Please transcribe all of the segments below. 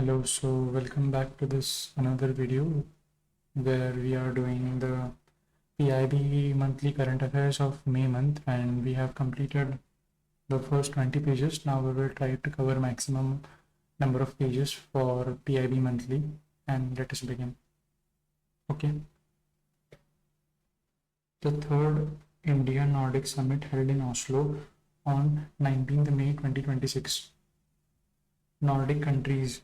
Hello, so welcome back to this another video where we are doing the PIB monthly current affairs of May month, and we have completed the first 20 pages. Now we will try to cover maximum number of pages for PIB monthly, and let us begin. Okay. The third India Nordic Summit held in Oslo on 19th May 2026. Nordic countries,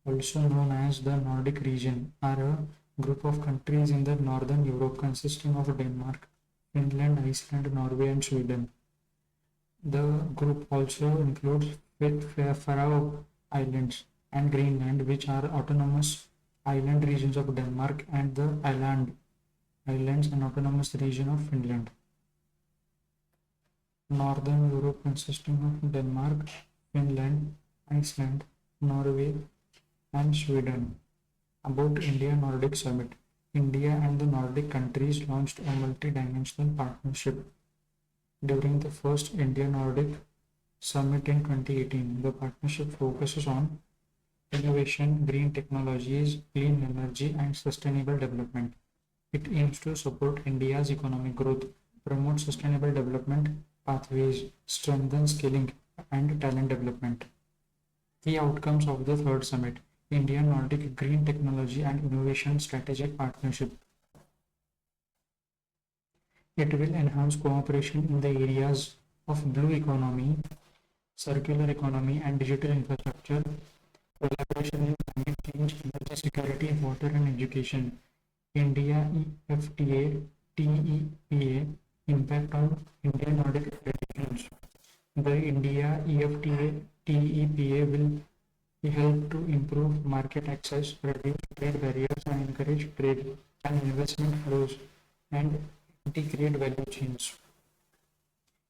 also known as the Nordic region, are a group of countries in the northern Europe consisting of Denmark, Finland, Iceland, Norway, and Sweden. The group also includes Faroe Islands and Greenland, which are autonomous island regions of Denmark, and the Islands and autonomous region of Finland. Northern Europe consisting of Denmark, Finland, Iceland, Norway, and Sweden. About India Nordic Summit. India and the Nordic countries launched a multi-dimensional partnership during the first India Nordic Summit in 2018. The partnership focuses on innovation, green technologies, clean energy, and sustainable development. It aims to support India's economic growth, promote sustainable development pathways, strengthen skilling and talent development. Key outcomes of the third summit: India Nordic Green Technology and Innovation Strategic Partnership. It will enhance cooperation in the areas of blue economy, circular economy, and digital infrastructure, collaboration in climate change, energy security, water, and education. India EFTA TEPA impact on India Nordic relations. The India EFTA TEPA will help to improve market access, reduce trade barriers, and encourage trade and investment flows and integrate value chains.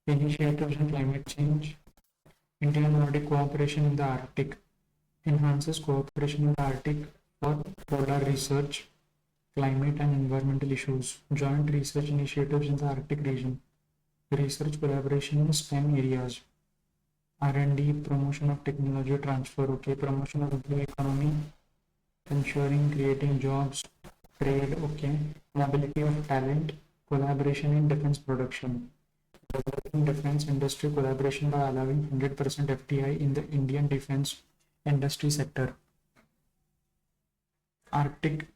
Initiatives in climate change. India Nordic cooperation in the Arctic enhances cooperation in the Arctic for polar research, climate and environmental issues. Joint research initiatives in the Arctic region. Research collaboration in STEM areas. R&D, promotion of technology transfer, promotion of blue economy, ensuring creating jobs, trade, mobility of talent, collaboration in defense production, developing defense industry collaboration by allowing 100% FDI in the Indian defense industry sector.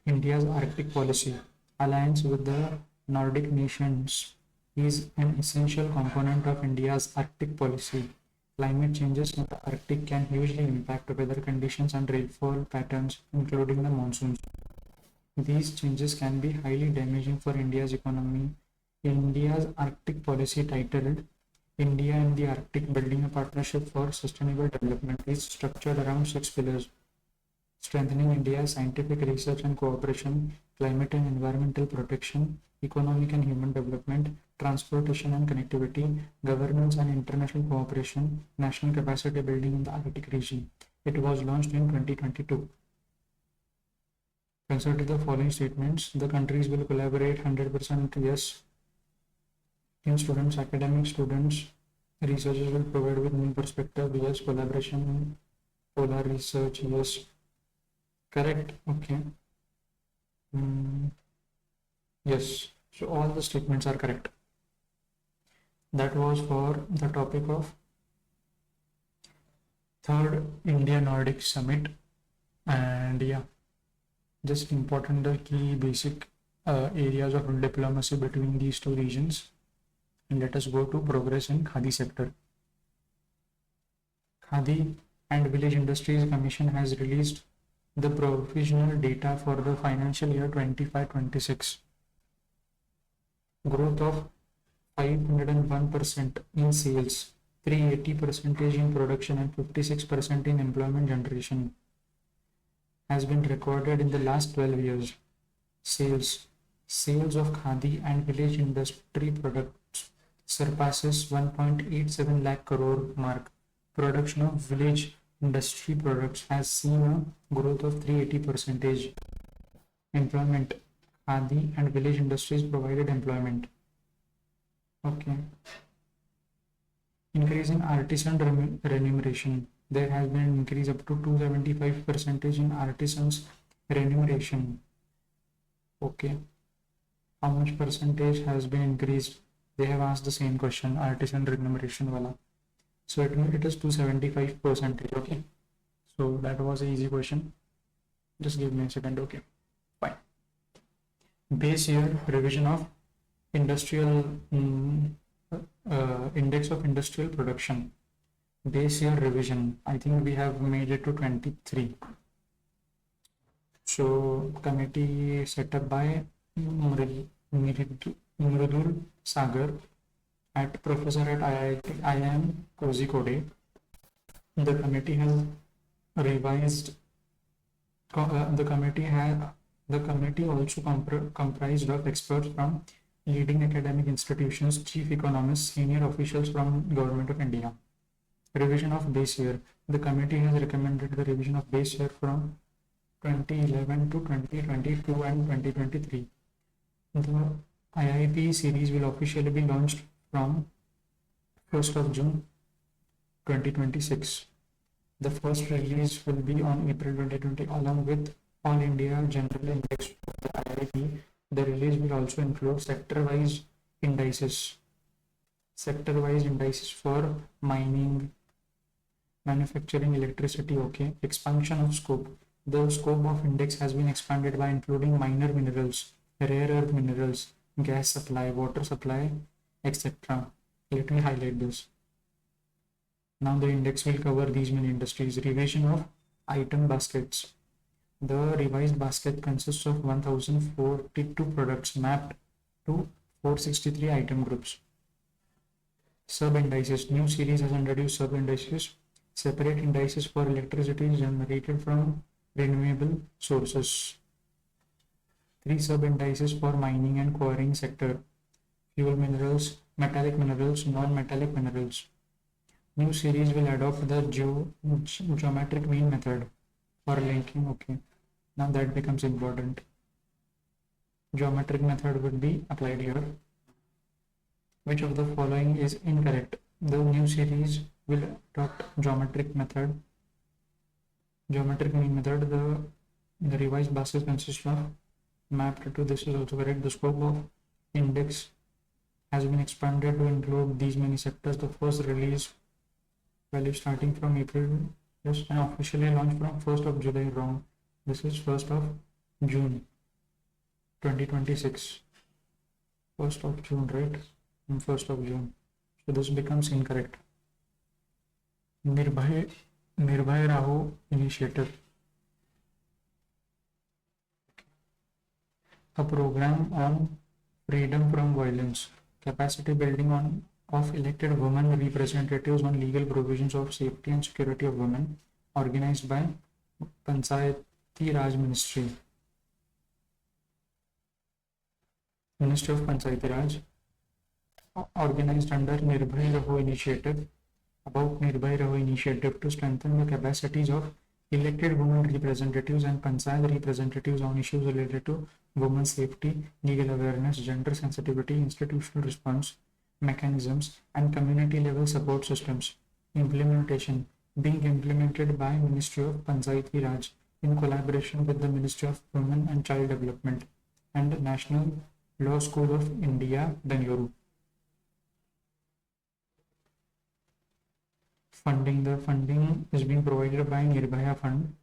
India's Arctic policy. Alliance with the Nordic nations is an essential component of India's Arctic policy. Climate changes in the Arctic can hugely impact weather conditions and rainfall patterns, including the monsoons. These changes can be highly damaging for India's economy. India's Arctic policy, titled India and the Arctic, Building a Partnership for Sustainable Development, is structured around 6 pillars: strengthening India's scientific research and cooperation, climate and environmental protection, economic and human development, transportation and connectivity, governance and international cooperation, national capacity building in the Arctic region. It was launched in 2022. Consider the following statements. The countries will collaborate 100% yes in students, academic students. Researchers will provide with new perspective, yes. Collaboration in polar research, yes. Correct. Yes, so all the statements are correct. That was for the topic of third India Nordic Summit. And yeah, just important the key basic areas of diplomacy between these two regions. And let us go to progress in Khadi sector. Khadi and Village Industries Commission has released the provisional data for the financial year 25-26. Growth of 501% in sales, 380% in production, and 56% in employment generation has been recorded in the last 12 years. Sales of Khadi and village industry products surpasses 1.87 lakh crore mark. Production of village industry products has seen a growth of 380%. Employment. Khadi and village industries provided employment. Increase in artisan remuneration. there has been an increase up to 275% in artisans remuneration. Okay, how much percentage has been increased? They have asked the same question, artisan remuneration wala. So it is 275%. Okay, so that was an easy question. Just give me a second. Okay, fine. Base year revision of industrial index of industrial production. Base year revision, I think we have made it to 23. So committee set up by Mridul Sagar at professor at IIM Kozhikode. The committee has revised. The committee also comprised of experts from leading academic institutions, chief economists, senior officials from Government of India. Revision of base year. The committee has recommended the revision of base year from 2011 to 2022 and 2023. The IIP series will officially be launched from 1st of June 2026. The first release will be on April 2020 along with All India General Index of the IIP. The release will also include sector-wise indices. Sector-wise indices for mining, manufacturing, electricity. Okay, expansion of scope. The scope of index has been expanded by including minor minerals, rare earth minerals, gas supply, water supply, etc. Let me highlight this. Now the index will cover these many industries. Revision of item baskets. The revised basket consists of 1042 products mapped to 463 item groups. Sub-indices. New series has introduced sub-indices. Separate indices for electricity generated from renewable sources. 3 sub-indices for mining and quarrying sector. Fuel minerals, metallic minerals, non-metallic minerals. New series will adopt the geometric mean method for linking. Okay, now that becomes important. Geometric method will be applied here. Which of the following is incorrect? The new series will adopt geometric method. Geometric mean method. The revised basket consists of mapped to. This is also correct. The scope of index has been expanded to include these many sectors. The first release value starting from April, yes, and officially launched from 1st of July. Wrong. This is 1st of June 2026. 1st of June, right? 1st of June. So this becomes incorrect. Nirbhay Raho initiative. A program on freedom from violence, capacity building of elected women representatives on legal provisions of safety and security of women, organized by Panchayati Raj Ministry of Panchayati Raj, organized under Nirbhay Raho initiative. About Nirbhay Raho initiative to strengthen the capacities of elected women representatives and Panchayat representatives on issues related to women's safety, legal awareness, gender sensitivity, institutional response mechanisms, and community level support systems. Implementation being implemented by Ministry of Panchayati Raj in collaboration with the Ministry of Women and Child Development and National Law School of India, Bengaluru. Funding. The funding is being provided by Nirbhaya Fund.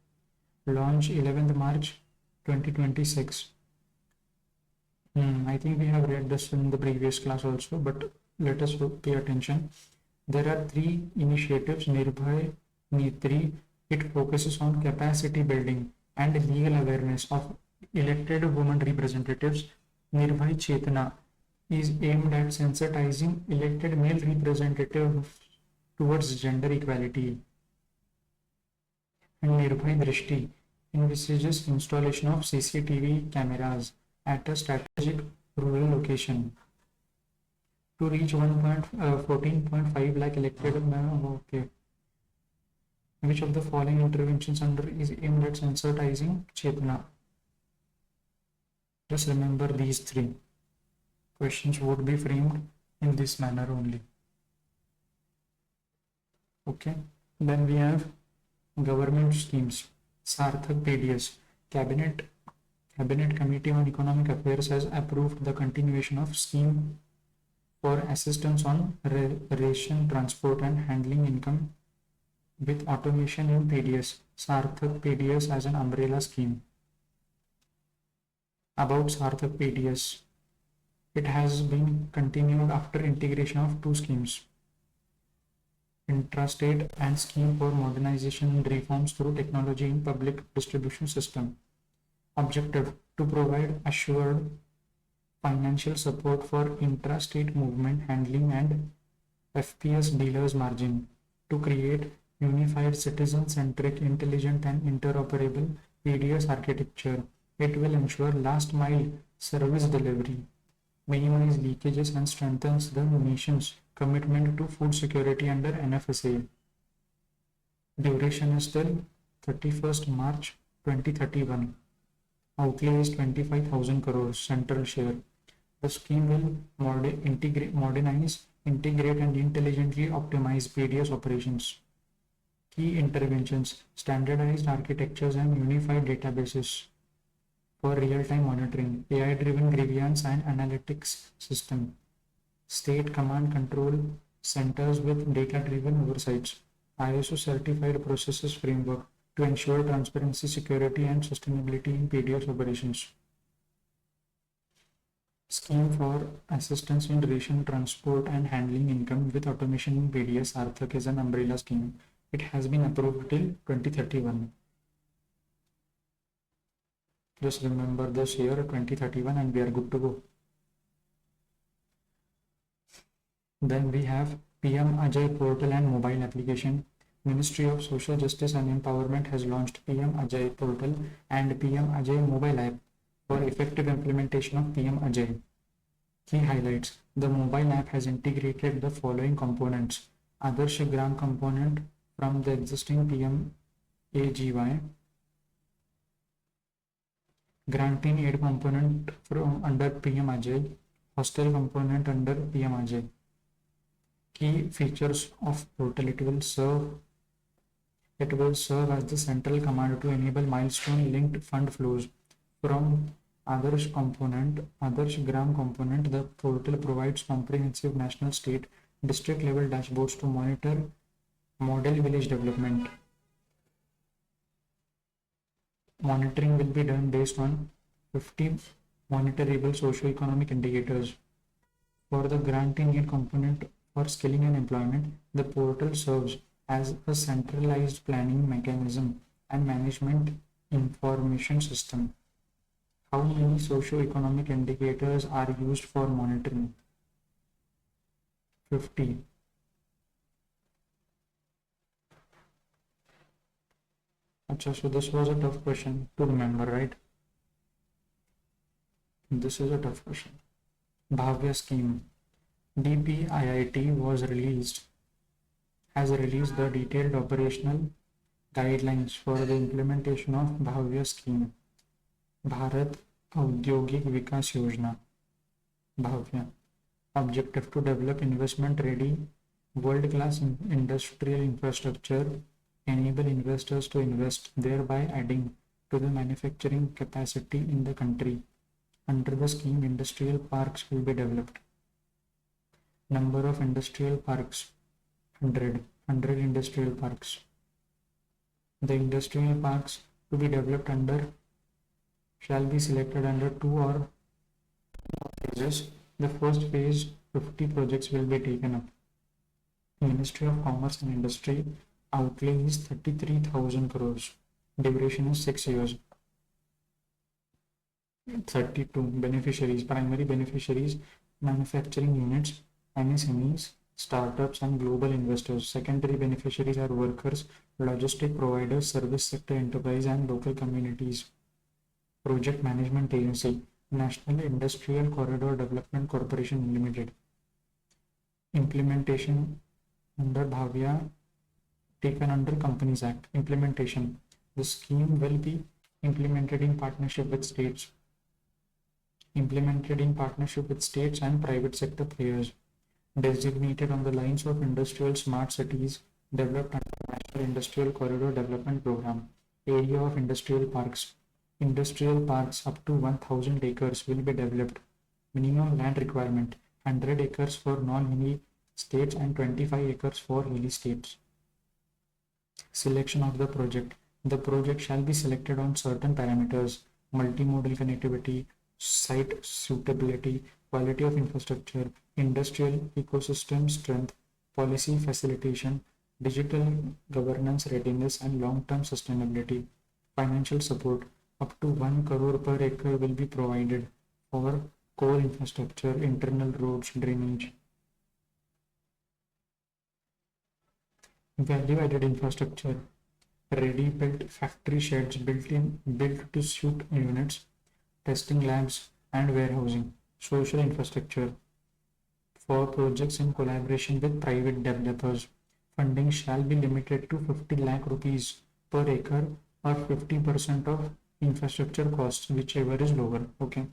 Launch 11th March 2026. I think we have read this in the previous class also, but let us pay attention. There are 3 initiatives. Nirbhay Nitri, it focuses on capacity building and legal awareness of elected women representatives. Nirbhay Chetna is aimed at sensitizing elected male representatives towards gender equality. And Nirbhay Drishti envisages installation of CCTV cameras at a strategic rural location to reach 14.5 lakh elected. Okay. Which of the following interventions under is aimed at sensitizing Chetna? Just remember these 3. Questions would be framed in this manner only. Okay. Then we have government schemes. Sarthak PDS. Cabinet Committee on Economic Affairs has approved the continuation of scheme for assistance on ration transport and handling income with automation in PDS. Sarthak PDS as an umbrella scheme. About Sarthak PDS, it has been continued after integration of two schemes, intrastate and scheme for modernization and reforms through technology in public distribution system. Objective: to provide assured financial support for intrastate movement handling and FPS dealers margin, to create unified citizen-centric, intelligent and interoperable PDS architecture. It will ensure last mile service delivery, minimize leakages and strengthens the nation's commitment to food security under NFSA. Duration is till 31st March 2031. Outlay is 25,000 crores, central share. The scheme will modernize, integrate and intelligently optimize PDS operations. Key interventions: standardized architectures and unified databases for real-time monitoring, AI-driven grievance and analytics system, state command control centers with data-driven oversights, ISO certified processes framework to ensure transparency, security and sustainability in PDS operations. Scheme for assistance in ration transport and handling income with automation in PDS. Sarthak is an umbrella scheme. It has been approved till 2031. Just remember this year 2031 and we are good to go. Then we have PM Ajay portal and mobile application. Ministry of Social Justice and Empowerment has launched PM Ajay portal and PM Ajay mobile app for effective implementation of PM Ajay. Key highlights: the mobile app has integrated the following components: Adarsh Gram component from the existing PM AGY, granting aid component from under PM Ajay, hostel component under PM Ajay. Key features of portal: it will serve as the central command to enable milestone linked fund flows from Adarsh Gram component. The portal provides comprehensive national, state, district level dashboards to monitor model village development. Monitoring will be done based on 50 monitorable socio-economic indicators. For the granting aid component for skilling and employment, the portal serves as a centralized planning mechanism and management information system. How many socio-economic indicators are used for monitoring? 50. Achha, so this was a tough question to remember, right? This is a tough question. Bhavya scheme. DPIIT has released the detailed operational guidelines for the implementation of Bhavya scheme. Bharat Audyogik Vikas Yojana, Bhavya. Objective: to develop investment ready world-class industrial infrastructure, enable investors to invest, thereby adding to the manufacturing capacity in the country. Under the scheme, industrial parks will be developed. Number of industrial parks: 100 industrial parks. The industrial parks to be developed under shall be selected under 2 or phases. The first phase, 50 projects will be taken up. Ministry of Commerce and Industry outlay is 33,000 crores. Duration is 6 years. 32 beneficiaries: primary beneficiaries, manufacturing units, MSMEs, startups and global investors. Secondary beneficiaries are workers, logistic providers, service sector enterprise and local communities. Project Management Agency, National Industrial Corridor Development Corporation Limited. Implementation under Bhavya taken under Companies Act. Implementation: the scheme will be implemented in partnership with states. And private sector players designated on the lines of industrial smart cities, developed under National Industrial Corridor Development Program. Area of industrial parks. Industrial parks up to 1000 acres will be developed. Minimum land requirement 100 acres for non-hilly states and 25 acres for hilly states. Selection of the project. The project shall be selected on certain parameters: multimodal connectivity, site suitability, quality of infrastructure, industrial ecosystem strength, policy facilitation, digital governance readiness, and long-term sustainability. Financial support. Up to 1 crore per acre will be provided for core infrastructure, internal roads, drainage. Value-added infrastructure. Ready-built factory sheds built to suit units, testing labs, and warehousing. Social infrastructure. For projects in collaboration with private developers, funding shall be limited to 50 lakh rupees per acre or 50% of infrastructure costs, whichever is lower. Okay.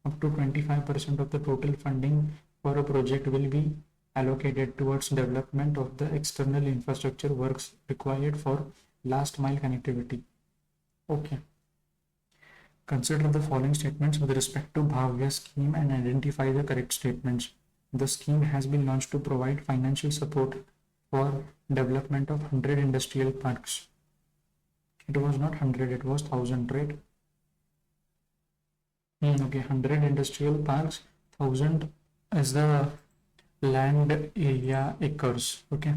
Up to 25% of the total funding for a project will be allocated towards development of the external infrastructure works required for last mile connectivity. Okay. Consider the following statements with respect to Bhavya scheme and identify the correct statements. The scheme has been launched to provide financial support for development of 100 industrial parks. It was not 100, it was 1000, right? Okay, 100 industrial parks, 1000 is the land area acres. Okay,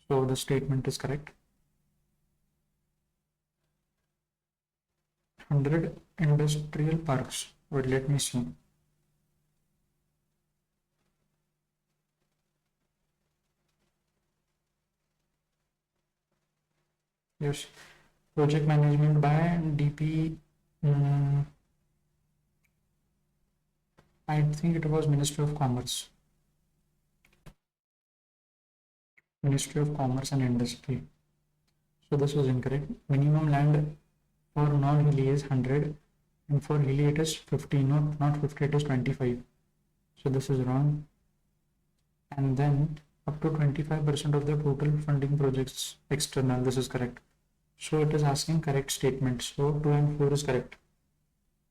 so the statement is correct. 100 industrial parks. Wait, let me see. Yes, project management by DP. I think it was Ministry of Commerce. Ministry of Commerce and Industry. So this was incorrect. Minimum land for non-hilly is 100 and for hilly it is 50, not 50, it is 25. So this is wrong. And then up to 25% of the total funding projects external, this is correct. So it is asking correct statement. So 2 and 4 is correct.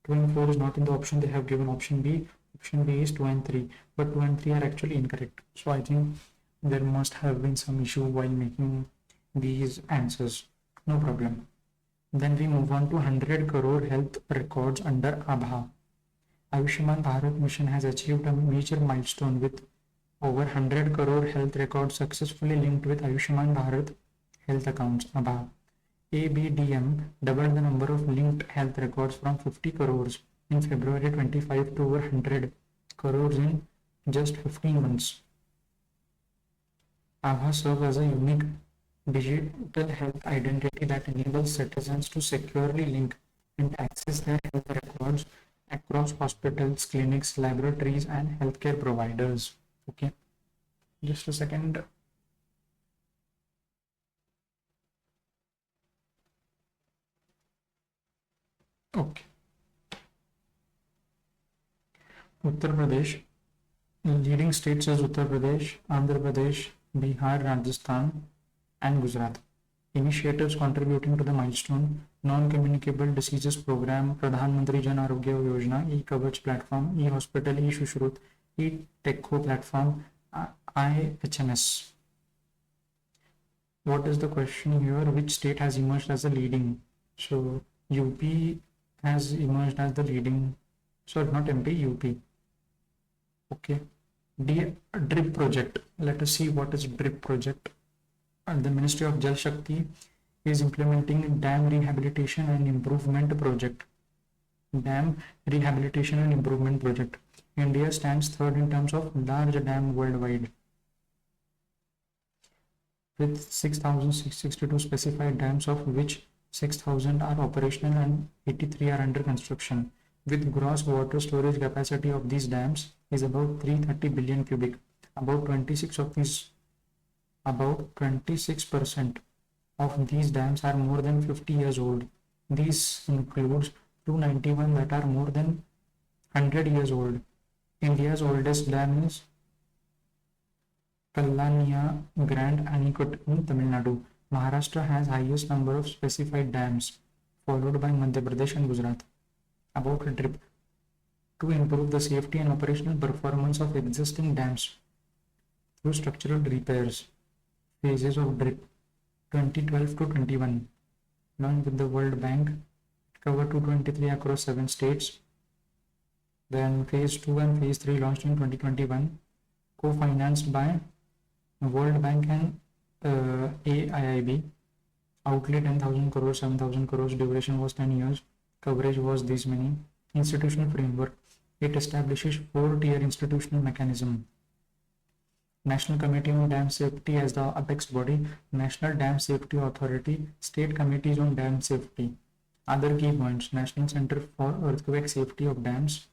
2 and 4 is not in the option, they have given option B. Option B is 2 and 3, but 2 and 3 are actually incorrect. So I think there must have been some issue while making these answers. No problem. Then we move on to 100 crore health records under ABHA. Ayushman Bharat mission has achieved a major milestone with over 100 crore health records successfully linked with Ayushman Bharat health accounts. ABHA. ABDM doubled the number of linked health records from 50 crores in February 25 to over 100 crores in just 15 months. ABHA serves as a unique digital health identity that enables citizens to securely link and access their health records across hospitals, clinics, laboratories, and healthcare providers. Okay, just a second. Okay. Uttar Pradesh. Leading states as Uttar Pradesh, Andhra Pradesh, Bihar, Rajasthan, and Gujarat. Initiatives contributing to the milestone: Non-Communicable Diseases Program, Pradhan Mantri Jan Arogya Yojana, E-Kavach Platform, E-Hospital, E-Shushrut, E-Techco Platform, IHMS. What is the question here? Which state has emerged as a leading? So UP has emerged as the leading. Sorry, not MP, UP. Okay. DRIP project. Let us see what is DRIP project. The Ministry of Jal Shakti is implementing dam rehabilitation and improvement project. Dam rehabilitation and improvement project. India stands third in terms of large dam worldwide, with 6,662 specified dams, of which 6,000 are operational and 83 are under construction. With gross water storage capacity of these dams is about 330 billion cubic. About 26% of these dams are more than 50 years old. This includes 291 that are more than 100 years old. India's oldest dam is Kallania, Grand Anikut in Tamil Nadu. Maharashtra has highest number of specified dams, followed by Madhya Pradesh and Gujarat. About drip. To improve the safety and operational performance of existing dams through structural repairs. Phases of drip 2012 to 21. Along with the World Bank, cover 223 across 7 states. Then phase 2 and phase 3 launched in 2021, co-financed by World Bank and AIIB. Outlay 10,000 crores, 7,000 crores, duration was 10 years, coverage was this many. Institutional framework, it establishes 4-tier institutional mechanism. National Committee on Dam Safety as the apex body, National Dam Safety Authority, State Committees on Dam Safety. Other key points, National Center for Earthquake Safety of Dams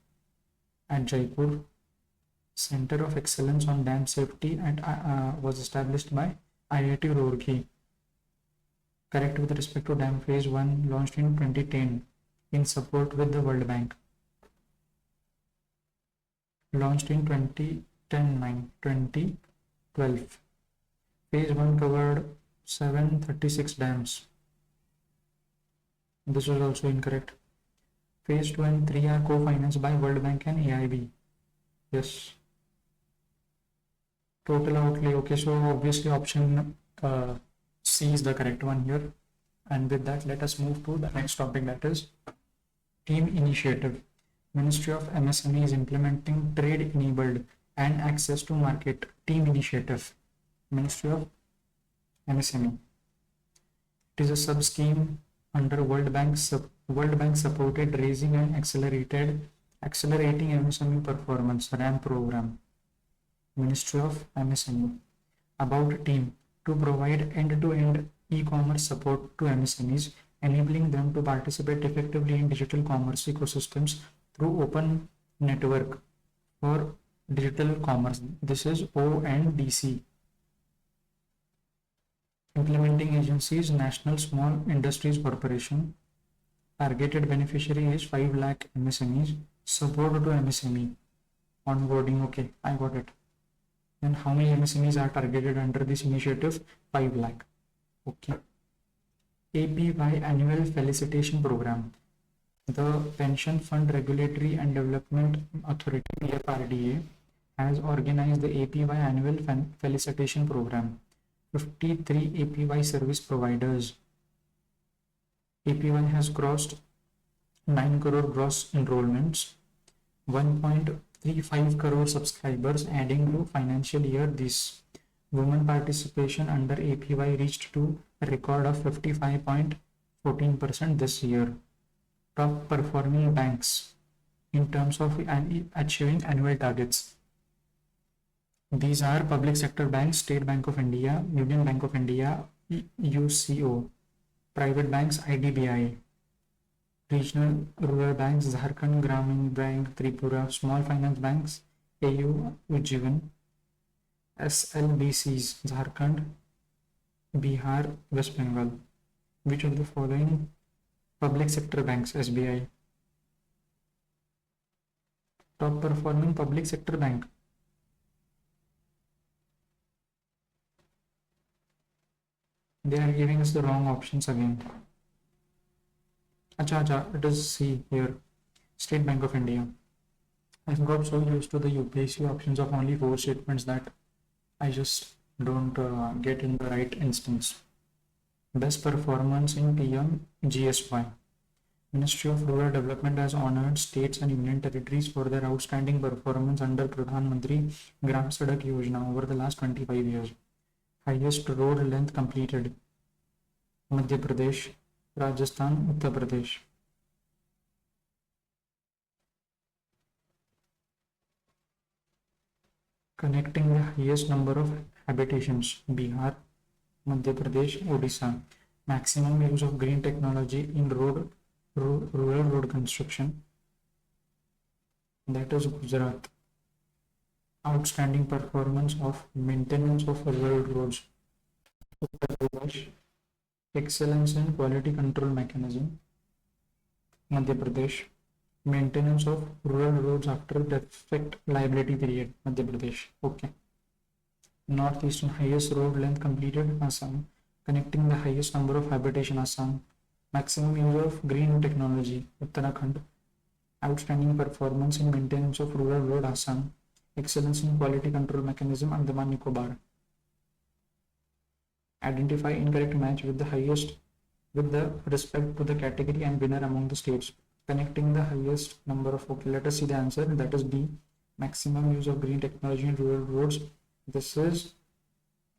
at Jaipur, Center of Excellence on Dam Safety was established by IIT Roorkee. Correct with respect to dam phase 1 launched in 2010 in support with the World Bank. Launched in 2012. Phase 1 covered 736 dams. This was also incorrect. Phase 2 and 3 are co-financed by World Bank and AIB. Yes. Total outlay. Okay, so obviously option C is the correct one here. And with that, let us move to the next topic, that is team initiative. Ministry of MSME is implementing trade-enabled and access to market team initiative. Ministry of MSME. It is a sub-scheme under World Bank supported raising and accelerating MSME performance RAM program. Ministry of MSME. About team, to provide end-to-end e-commerce support to MSMEs, enabling them to participate effectively in digital commerce ecosystems through open network for digital commerce. This is ONDC. Implementing agencies, National Small Industries Corporation. Targeted beneficiary is 5 lakh MSMEs. Support to MSME. Onboarding, okay, I got it. And how many MSMEs are targeted under this initiative? 5 lakh. Okay. APY Annual Felicitation Program. The Pension Fund Regulatory and Development Authority (PFRDA) has organized the APY Annual Felicitation Program. 53 APY service providers. APY has crossed 9 crore gross enrollments, 1.35 crore subscribers, adding to financial year this. Women participation under APY reached to a record of 55.14% this year. Top performing banks in terms of achieving annual targets. These are public sector banks, State Bank of India, Union Bank of India, UCO, private banks, IDBI, regional rural banks, Jharkhand Gramin Bank, Tripura, small finance banks, AU Ujjivan, SLBCs, Jharkhand, Bihar, West Bengal. Which of the following public sector banks? SBI. Top performing public sector bank. They are giving us the wrong options again. Acha, it is C here. State Bank of India. I've got so used to the UPSC options of only 4 statements that I just don't get in the right instance. Best performance in PM GSY. Ministry of Rural Development has honored states and union territories for their outstanding performance under Pradhan Mantri Gram Sadak Yojana over the last 25 years. Highest road length completed. Madhya Pradesh, Rajasthan, Uttar Pradesh. Connecting the highest number of habitations. Bihar, Madhya Pradesh, Odisha. Maximum use of green technology in rural road construction. That is Gujarat. Outstanding performance of maintenance of rural roads. Uttar Pradesh. Excellence in quality control mechanism. Madhya Pradesh. Maintenance of rural roads after defect liability period. Madhya Pradesh. Okay. Northeastern highest road length completed Assam, connecting the highest number of habitation Assam. Maximum use of green technology Uttarakhand. Outstanding performance in maintenance of rural road Assam. Excellence in quality control mechanism Andaman Nicobar. Identify incorrect match with the highest with the respect to the category and winner among the states. Connecting the highest number of, okay, let us see the answer, that is B. Maximum use of green technology in rural roads. This is,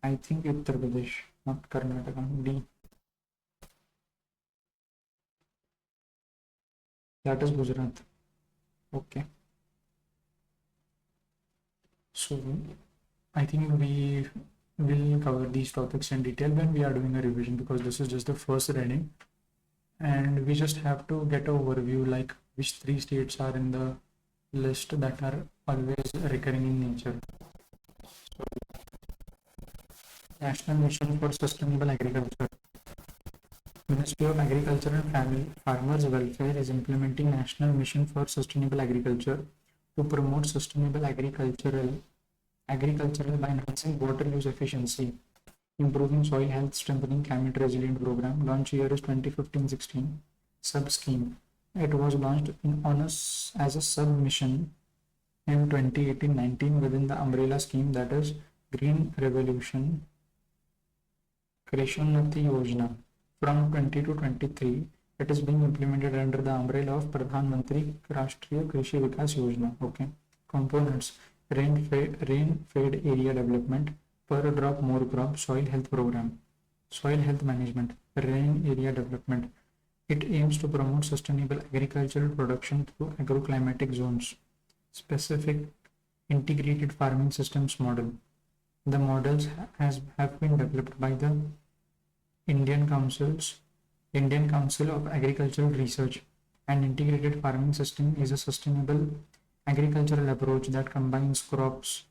I think, Uttar Pradesh, not Karnataka. D. That is Gujarat. Okay. So I think we will cover these topics in detail when we are doing a revision, because this is just the first reading and we just have to get an overview like which three states are in the list that are always recurring in nature. So, National Mission for Sustainable Agriculture. Ministry of Agriculture and Farmers Welfare is implementing National Mission for Sustainable Agriculture to promote sustainable agricultural by enhancing water use efficiency, improving soil health, strengthening climate resilient program. Launch year is 2015-16. Sub scheme. It was launched as a sub mission in 2018-19 within the umbrella scheme, that is Green Revolution Krishnati Yojana. From 20 to 23, it is being implemented under the umbrella of Pradhan Mantri Rashtriya Krishi Vikas Yojana. Okay. Components: rain fed area development, per drop more crop, soil health program. Soil health management, rain area development. It aims to promote sustainable agricultural production through agroclimatic zones. Specific integrated farming systems model. The models have been developed by the Indian Council of Agricultural Research. An integrated farming system is a sustainable agricultural approach that combines crops,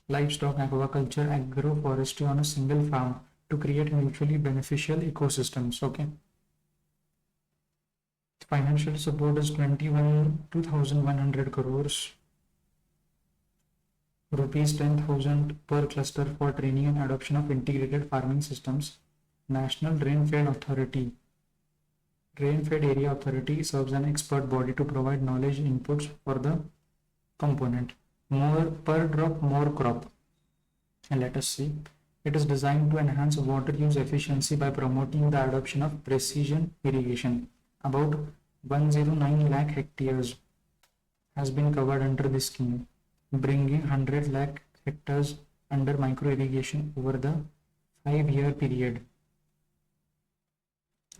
livestock, aquaculture, agroforestry on a single farm to create mutually beneficial ecosystems. Okay. Financial support is 2,100 crores, rupees 10,000 per cluster for training and adoption of integrated farming systems. National Rain-Fed Authority. Rain-Fed Area Authority serves an expert body to provide knowledge inputs for the component. More per drop, more crop. And let us see. It is designed to enhance water use efficiency by promoting the adoption of precision irrigation. About 109 lakh hectares has been covered under this scheme, bringing 100 lakh hectares under micro irrigation over the 5-year period.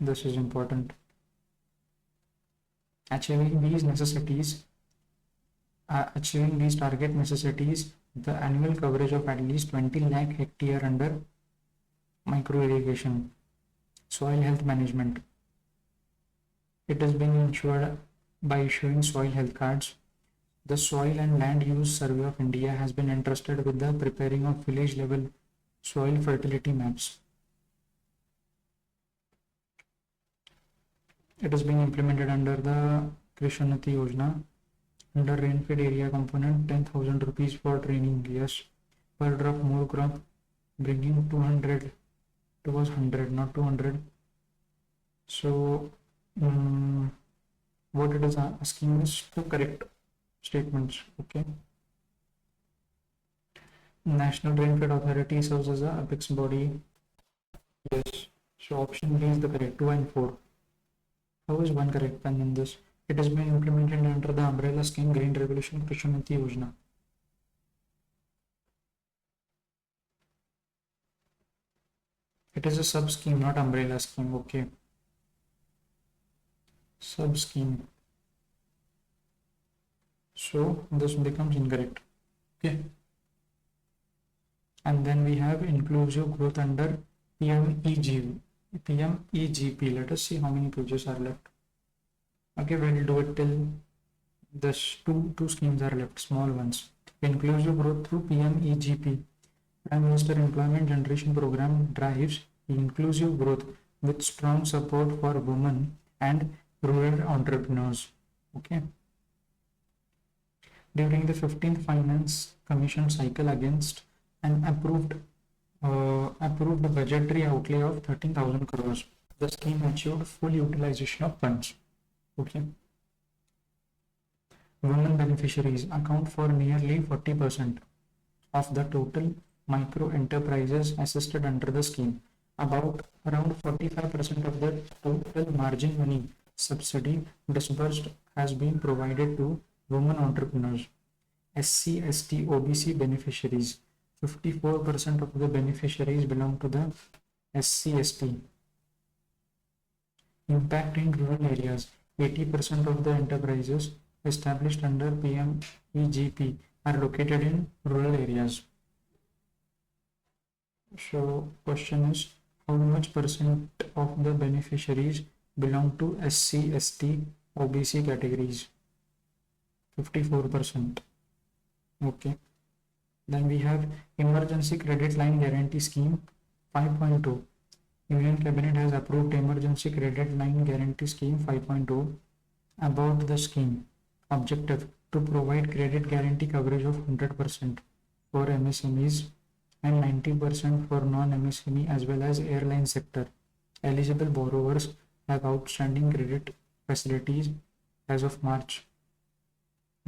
This is important. Achieving these target necessities, the annual coverage of at least 20 lakh hectare under micro irrigation. Soil health management. It is being ensured by issuing soil health cards. The Soil and Land Use Survey of India has been entrusted with the preparing of village level soil fertility maps. It is being implemented under the Krishnati Yojana. Under rain-fed area component, 10,000 rupees for training. Yes. Per drop more crop, bringing 200. It was 100, not 200. So, what it is asking is to correct statements. Okay. National Rain-Fed Authority serves as a apex body. Yes. So option B is the correct. 2 and 4. How is one correct pen in this? It has been implemented under the umbrella scheme Green Revolution Krishnati Yojana. It is a sub scheme, not umbrella scheme. Okay. Sub scheme. So this becomes incorrect. Okay. And then we have inclusive growth under PMEGP. Let us see how many pages are left. Okay, we'll do it till this two schemes are left, small ones. Inclusive growth through PMEGP. Prime Minister Employment Generation Program drives inclusive growth with strong support for women and rural entrepreneurs. Okay. During the 15th Finance Commission cycle against an approved budgetary outlay of 13,000 crores. The scheme achieved full utilization of funds. Okay. Women beneficiaries account for nearly 40% of the total micro enterprises assisted under the scheme. Around 45% of the total margin money subsidy disbursed has been provided to women entrepreneurs. SC, ST, OBC beneficiaries. 54% of the beneficiaries belong to the SC, ST. Impact in rural areas. 80% of the enterprises established under PMEGP are located in rural areas. So question is, how much percent of the beneficiaries belong to SC, ST, OBC categories? 54%. Okay. Then we have Emergency Credit Line Guarantee Scheme 5.2. Union Cabinet has approved Emergency Credit Line Guarantee Scheme 5.2. About the scheme. Objective: to provide credit guarantee coverage of 100% for MSMEs and 90% for non-MSME as well as airline sector. Eligible borrowers have outstanding credit facilities as of March.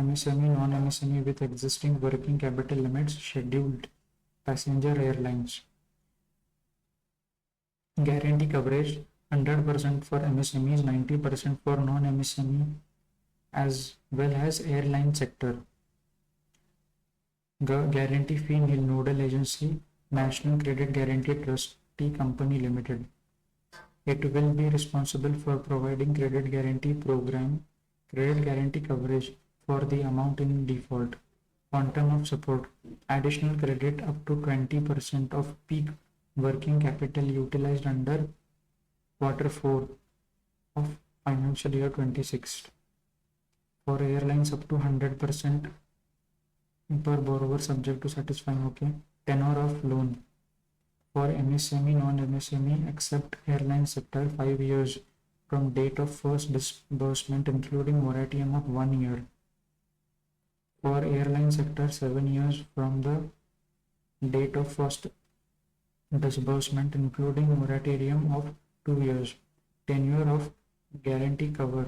MSME, non-MSME with existing working capital limits, scheduled passenger airlines. Guarantee coverage 100% for MSMEs, 90% for non-MSME as well as airline sector. Guarantee fee nil. Nodal agency National Credit Guarantee Trustee Company Limited. It will be responsible for providing credit guarantee coverage for the amount in default. Quantum of support: additional credit up to 20% of peak working capital utilized under Q4 of financial year 26. For airlines, up to 100% per borrower subject to satisfying. Okay. Tenor of loan for MSME, non-MSME except airline sector, 5 years from date of first disbursement including moratorium of 1 year. For airline sector, 7 years from the date of first disbursement including moratorium of 2 years. Tenure of guarantee cover: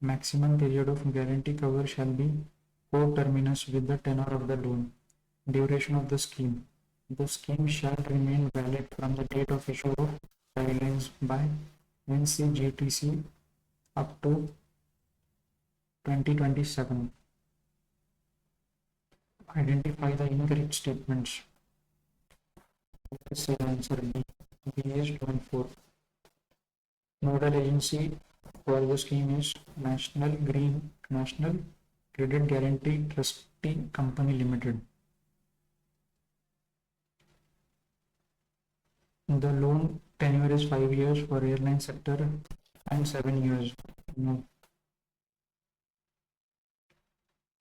maximum period of guarantee cover shall be coterminous with the tenor of the loan. Duration of the scheme: the scheme shall remain valid from the date of issue of guidelines by NCGTC up to 2027. Identify the incorrect statements. Say answer B. B is 24. Nodal agency for the scheme is National Credit Guarantee Trustee Company Limited. The loan tenure is 5 years for airline sector and 7 years. No.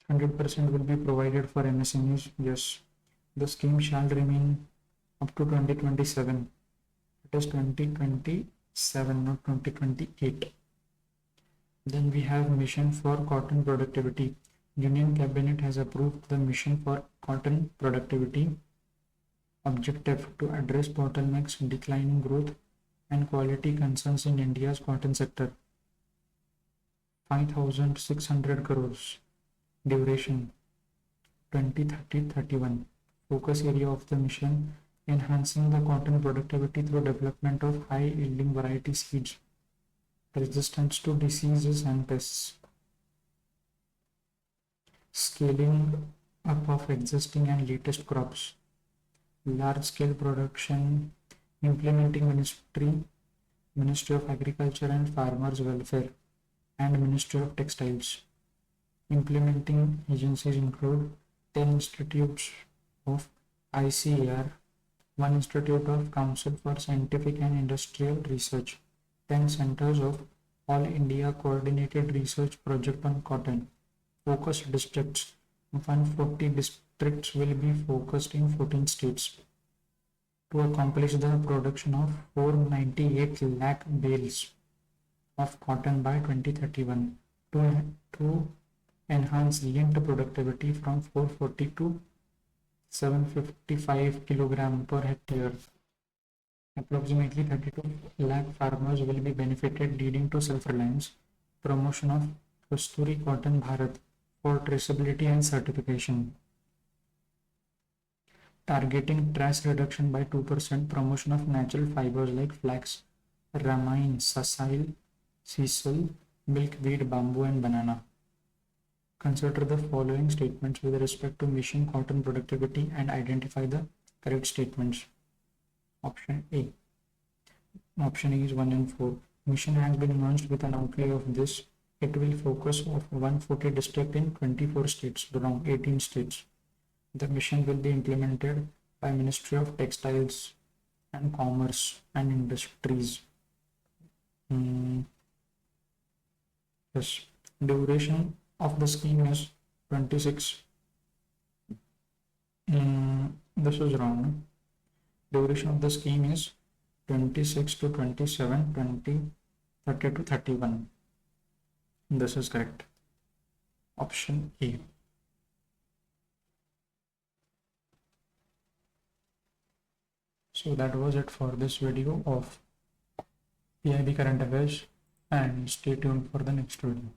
100% will be provided for MSMEs. Yes. The scheme shall remain up to 2027. It is 2027, not 2028. Then we have Mission for Cotton Productivity. Union Cabinet has approved the Mission for Cotton Productivity. Objective: to address bottlenecks, declining growth and quality concerns in India's cotton sector. 5,600 crores. Duration 2030-31. Focus area of the mission: enhancing the cotton productivity through development of high yielding variety seeds, resistance to diseases and pests, scaling up of existing and latest crops, large scale production, implementing Ministry of Agriculture and Farmers Welfare and Ministry of Textiles. Implementing agencies include 10 institutes of ICAR, 1 Institute of Council for Scientific and Industrial Research, 10 centers of All India Coordinated Research Project on Cotton. Focus districts: 140 districts will be focused in 14 states to accomplish the production of 498 lakh bales of cotton by 2031 to enhance lint productivity from 440 to 755 kilogram per hectare. Approximately 32 lakh farmers will be benefited, leading to self-reliance. Promotion of Kasturi Cotton Bharat for traceability and certification. Targeting trash reduction by 2%. Promotion of natural fibers like flax, ramine, sisal, milkweed, bamboo, and banana. Consider the following statements with respect to mission cotton productivity and identify the correct statements. Option A. Option A is 1 and 4. Mission has been launched with an outlay of this. It will focus of 140 districts in 24 states, around 18 states. The mission will be implemented by Ministry of Textiles and Commerce and Industries. Yes. Duration of the scheme is 26. This is wrong. Duration of the scheme is 26 to 27, 20, 30 to 31. This is correct. Option A. So that was it for this video of PIB current affairs, and stay tuned for the next video.